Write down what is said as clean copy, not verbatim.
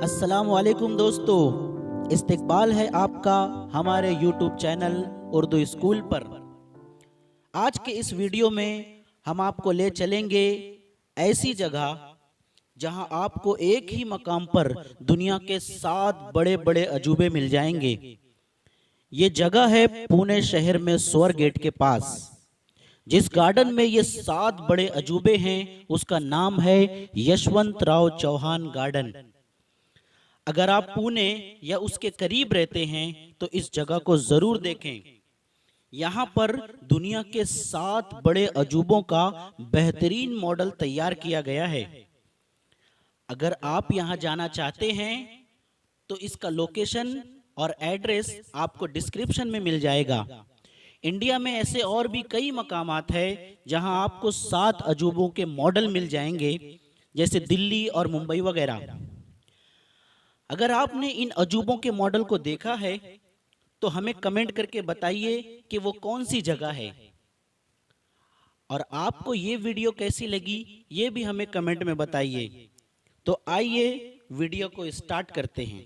अस्सलामुअलैकुम दोस्तों, इस्तकबाल है आपका हमारे यूट्यूब चैनल उर्दू स्कूल पर। आज के इस वीडियो में हम आपको ले चलेंगे ऐसी जगह जहां आपको एक ही मकाम पर दुनिया के 7 बड़े बड़े अजूबे मिल जाएंगे। ये जगह है पुणे शहर में स्वर गेट के पास। जिस गार्डन में ये 7 बड़े अजूबे हैं उसका नाम है यशवंतराव चौहान गार्डन। अगर आप पुणे या उसके करीब रहते हैं तो इस जगह को जरूर देखें। यहाँ पर दुनिया के 7 बड़े अजूबों का बेहतरीन मॉडल तैयार किया गया है। अगर आप यहाँ जाना चाहते हैं तो इसका लोकेशन और एड्रेस आपको डिस्क्रिप्शन में मिल जाएगा। इंडिया में ऐसे और भी कई मकामात है जहां आपको 7 अजूबों के मॉडल मिल जाएंगे, जैसे दिल्ली और मुंबई वगैरह। अगर आपने इन अजूबों के मॉडल को देखा है तो हमें कमेंट करके बताइए कि वो कौन सी जगह है, और आपको ये वीडियो कैसी लगी ये भी हमें कमेंट में बताइए। तो आइए वीडियो को स्टार्ट करते हैं।